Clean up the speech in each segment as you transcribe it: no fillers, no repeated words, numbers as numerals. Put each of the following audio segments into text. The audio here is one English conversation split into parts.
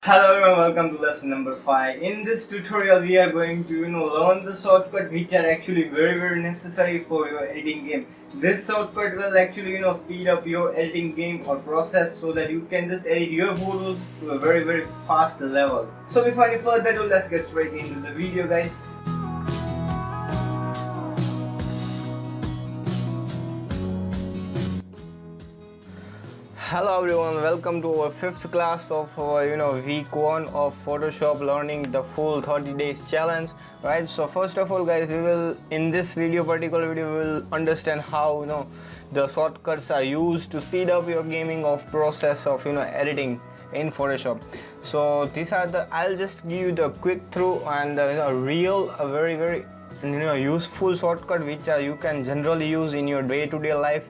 Hello everyone, welcome to lesson number 5. In this tutorial we are going to learn the shortcut which are actually very necessary for your editing game. This shortcut will actually speed up your editing game or process so that you can just edit your photos to a very fast level. So before any further ado, let's get straight into the video guys. Hello everyone, welcome to our 5th class of our week 1 of Photoshop learning the full 30 days challenge, right? So first of all guys, we will in this particular video we will understand how the shortcuts are used to speed up your gaming of process of editing in Photoshop. So these are I'll just give you the quick through and a very useful shortcut which you can generally use in your day-to-day life.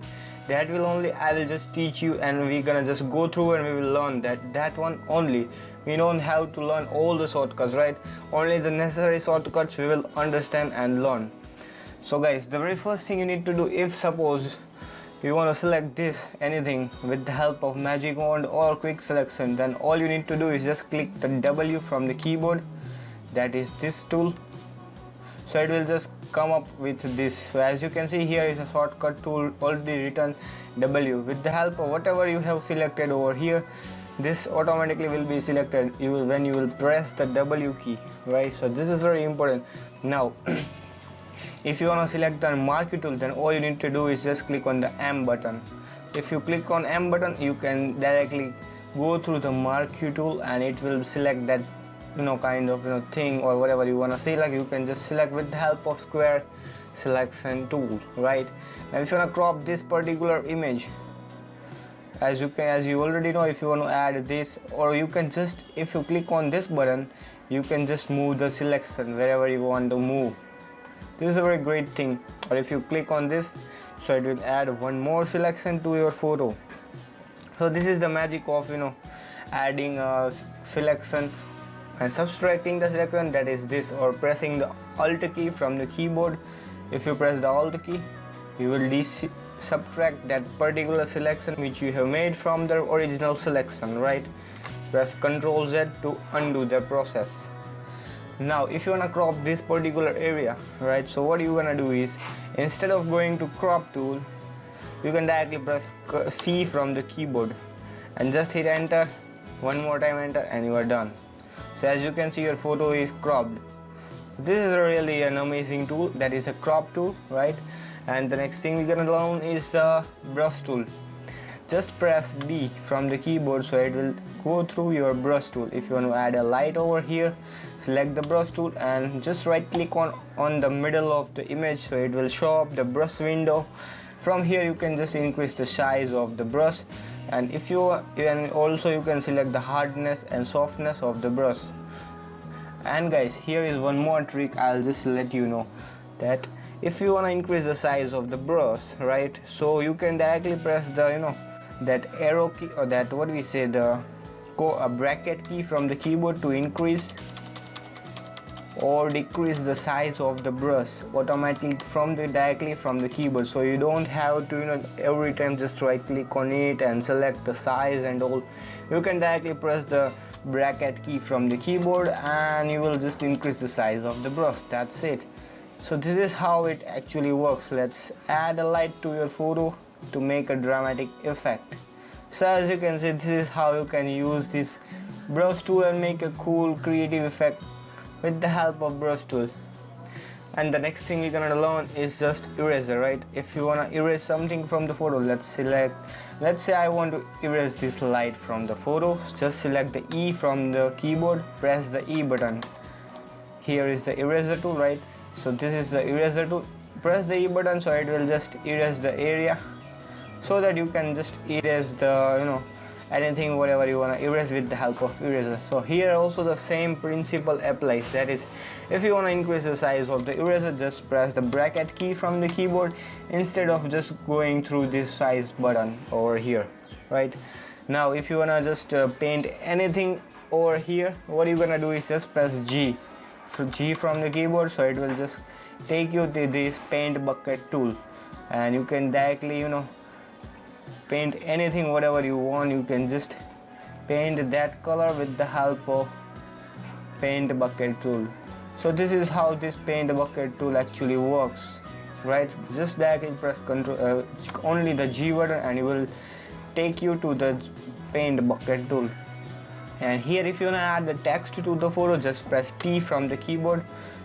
That will only I will just teach you, and we're gonna just go through and we will learn that one only. We don't have to learn all the shortcuts, right? Only the necessary shortcuts we will understand and learn. So guys, the very first thing you need to do, if suppose you want to select this anything with the help of magic wand or quick selection, then all you need to do is just click the W from the keyboard, that is this tool. So it will just come up with this. So as you can see, here is a shortcut tool already written W. With the help of whatever you have selected over here, this automatically will be selected when you will press the W key, right? So this is very important. Now if you want to select the marquee tool, then all you need to do is just click on the M button. If you click on M button, you can directly go through the marquee tool and it will select that kind of thing or whatever you want to select. You can just select with the help of square selection tool, right? Now if you want to crop this particular image, as you already know, if you want to add this, or you can just, if you click on this button, you can just move the selection wherever you want to move. This is a very great thing. Or if you click on this, so it will add one more selection to your photo. So this is the magic of adding a selection and subtracting the selection, that is this, or pressing the Alt key from the keyboard. If you press the Alt key, you will subtract that particular selection which you have made from the original selection, right? Press Ctrl Z to undo the process. Now if you want to crop this particular area, right, so what you want to do is, instead of going to crop tool, you can directly press C from the keyboard and just hit enter, one more time enter, and you are done. So as you can see, your photo is cropped. This is really an amazing tool, that is a crop tool, right? And the next thing we're gonna learn is the brush tool. Just press B from the keyboard, so it will go through your brush tool. If you want to add a light over here, select the brush tool and just right click on the middle of the image, so it will show up the brush window. From here you can just increase the size of the brush, and if you can select the hardness and softness of the brush. And guys, here is one more trick. I'll just let you know that if you want to increase the size of the brush, right, so you can directly press the that arrow key, or that what we say the bracket key from the keyboard to increase or decrease the size of the brush automatically directly from the keyboard. So you don't have to every time just right click on it and select the size and all. You can directly press the bracket key from the keyboard and you will just increase the size of the brush. That's it. So this is how it actually works. Let's add a light to your photo to make a dramatic effect. So as you can see, this is how you can use this brush tool and make a cool creative effect with the help of brush tool. And the next thing we're gonna learn is just eraser, right? If you wanna erase something from the photo, let's say I want to erase this light from the photo. Just select the E from the keyboard, press the E button. Here is the eraser tool, right? So this is the eraser tool. Press the E button, so it will just erase the area, so that you can just erase the anything whatever you want to erase with the help of eraser. So here also the same principle applies, that is, if you want to increase the size of the eraser, just press the bracket key from the keyboard instead of just going through this size button over here, right? Now if you want to just paint anything over here, what you're gonna do is just press G from the keyboard, so it will just take you to this paint bucket tool and you can directly paint anything whatever you want. You can just paint that color with the help of paint bucket tool. So this is how this paint bucket tool actually works, right? Just directly press control only the G button and it will take you to the paint bucket tool. And here if you want to add the text to the photo, just press T from the keyboard.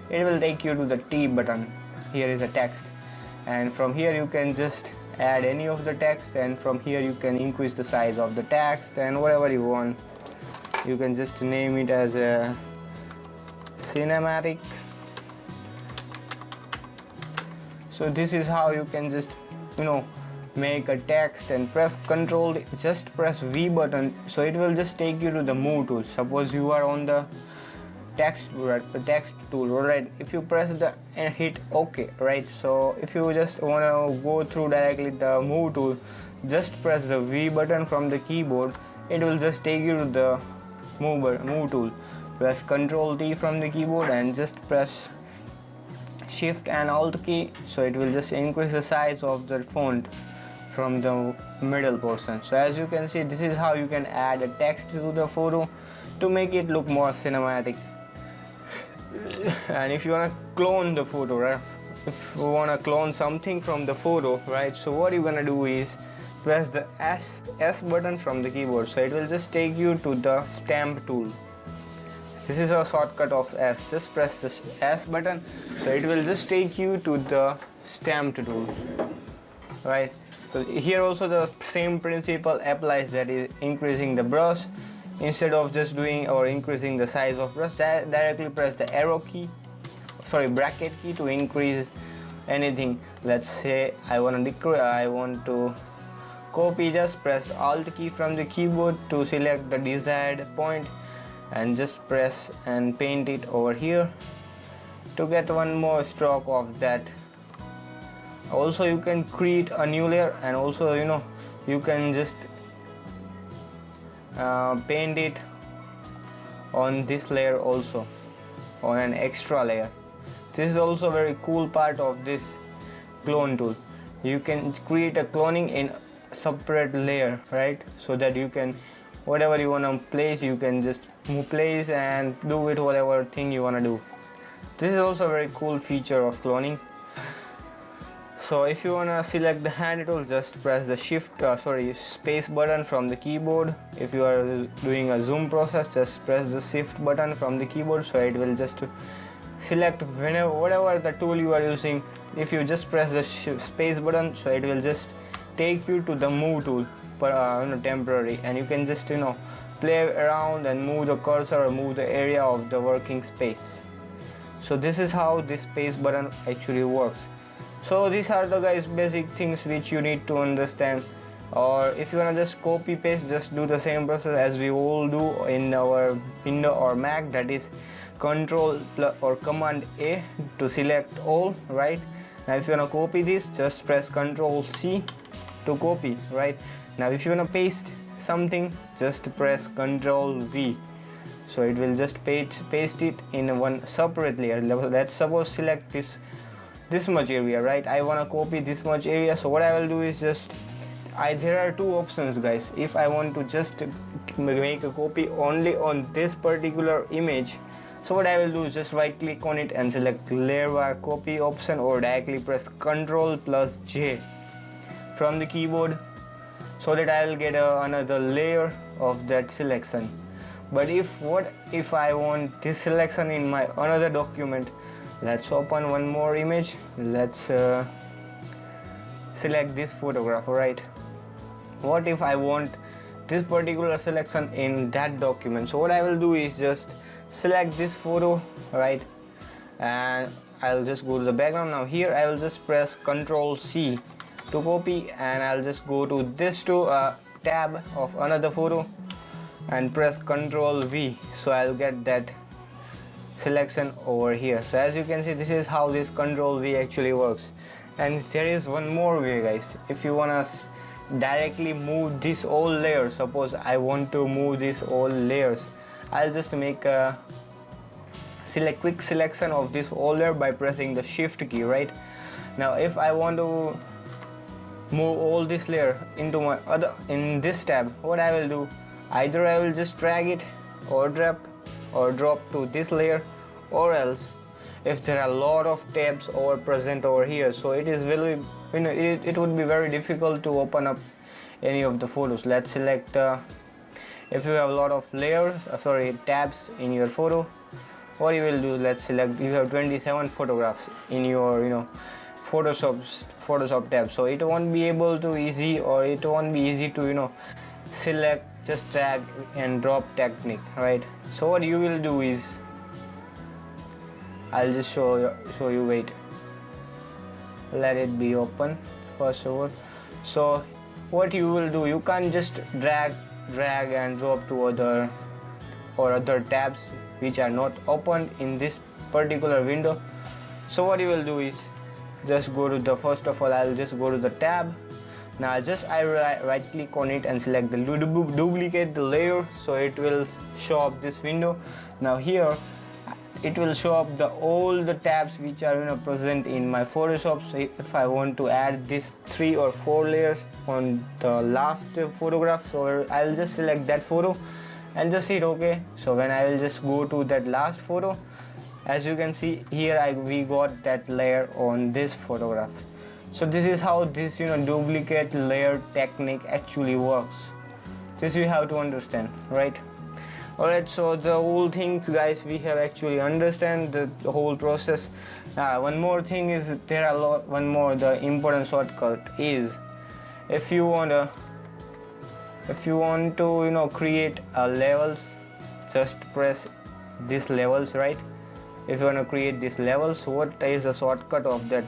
It will take you to the T button. Here is a text, and from here you can just add any of the text, and from here you can increase the size of the text and whatever you want. You can just name it as a cinematic. So this is how you can just make a text, and press control, just press V button, so it will just take you to the move tool. Suppose you are on the text tool, right? If you press the and hit OK, right? So if you just want to go through directly the move tool, just press the V button from the keyboard. It will just take you to the move tool. Press Ctrl T from the keyboard and just press Shift and Alt key, so it will just increase the size of the font from the middle portion. So as you can see, this is how you can add a text to the photo to make it look more cinematic. And if you want to clone the photo, right? If you want to clone something from the photo, right? So what you're gonna do is press the S button from the keyboard, so it will just take you to the stamp tool. This is a shortcut of S. Just press the S button, so it will just take you to the stamp tool, right? So here also the same principle applies, that is increasing the brush. Instead of just doing or increasing the size of brush, directly press the bracket key to increase anything. Let's say I want to copy, just press Alt key from the keyboard to select the desired point and just press and paint it over here to get one more stroke of that. Also you can create a new layer, and also you can just paint it on this layer also, on an extra layer. This is also a very cool part of this clone tool. You can create a cloning in separate layer, right? So that you can, whatever you want to place, you can just place and do it whatever thing you want to do. This is also a very cool feature of cloning. So if you want to select the hand tool, just press the space button from the keyboard. If you are doing a zoom process, just press the shift button from the keyboard, so it will just select whatever the tool you are using. If you just press the space button, so it will just take you to the move tool temporary, and you can just play around and move the cursor or move the area of the working space. So this is how this space button actually works. So these are the basic things which you need to understand. Or if you wanna just copy paste, just do the same process as we all do in our Windows or Mac, that is Control or Command A to select all, right? Now if you wanna copy this, just press Control C to copy, right? Now if you wanna paste something, just press Control V, so it will just paste it in one separate layer. Let's suppose select this much area, right? I want to copy this much area, so what I will do is there are two options, guys. If I want to just make a copy only on this particular image, so what I will do is just right click on it and select layer by copy option, or directly press Ctrl plus J from the keyboard, so that I will get another layer of that selection. But if I want this selection in my another document, let's open one more image. Let's select this photograph, right? What if I want this particular selection in that document? So what I will do is just select this photo, right? And I'll just go to the background. Now here I will just press Ctrl C to copy, and I'll just go to this tab of another photo and press Ctrl V, so I'll get that selection over here. So as you can see, this is how this Ctrl V actually works. And there is one more way, guys. If you wanna directly move this all layers, suppose I want to move this all layers, I'll just make a quick selection of this all layer by pressing the shift key, right? Now if I want to move all this layer into in this tab, what I will do, Either I will just drag it or drop to this layer, or else if there are a lot of tabs or present over here, so it is really, it would be very difficult to open up any of the photos. Let's select if you have a lot of layers, tabs in your photo, what you will do, let's select, you have 27 photographs in your Photoshop tab, so it won't be able to easy, or it won't be easy to select, just drag and drop technique, right? So what you will do is, I'll just show you, wait, let it be open first of all. So what you will do, you can't just drag and drop to other tabs which are not opened in this particular window. So what you will do is, just go to the, first of all I'll just go to the tab. Now I right click on it and select the duplicate the layer, so it will show up this window. Now here it will show up all the tabs which are present in my Photoshop. So if I want to add these 3 or 4 layers on the last photograph, so I'll just select that photo and just hit OK. So when I will just go to that last photo, as you can see here, we got that layer on this photograph. So this is how this duplicate layer technique actually works. This you have to understand, right? Alright, so the whole things, guys, we have actually understand the whole process. One more thing is, there are one more, the important shortcut is, if you want to create levels, just press these levels, right? If you want to create these levels, what is the shortcut of that?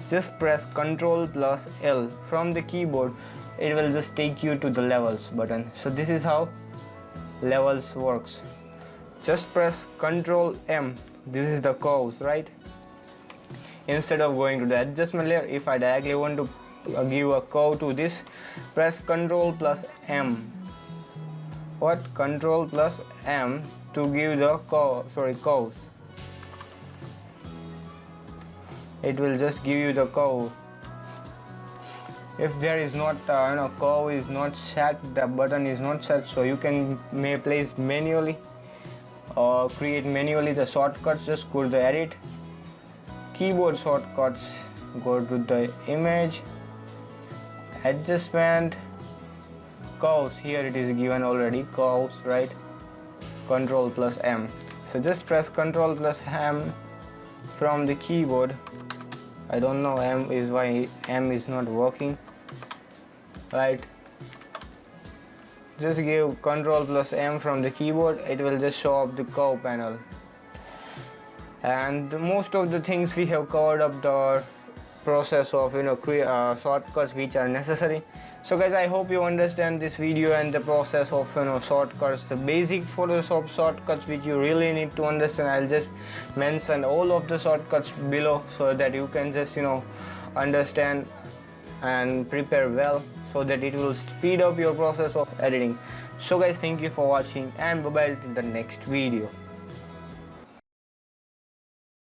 Just press Ctrl+L from the keyboard. It will just take you to the levels button. So this is how levels works. Just press Ctrl+M. This is the curves, right? Instead of going to the adjustment layer, if I directly want to give a curve to this, press Ctrl+M. What? Ctrl+M to give the curve. It will just give you the curve. If there is not curve is not set, the button is not set, so you may place manually or create manually the shortcuts. Just go to the edit, keyboard shortcuts, go to the image, adjustment, curves. Here it is given already, curves, right? Ctrl+M. So just press Ctrl+M from the keyboard. I don't know why M is not working, right? Just give Ctrl+M from the keyboard, it will just show up the curve panel. And most of the things we have covered up the process of shortcuts which are necessary. So guys, I hope you understand this video and the process of shortcuts, the basic Photoshop shortcuts which you really need to understand. I'll just mention all of the shortcuts below so that you can just understand and prepare well, so that it will speed up your process of editing. So guys, thank you for watching, and bye bye till the next video.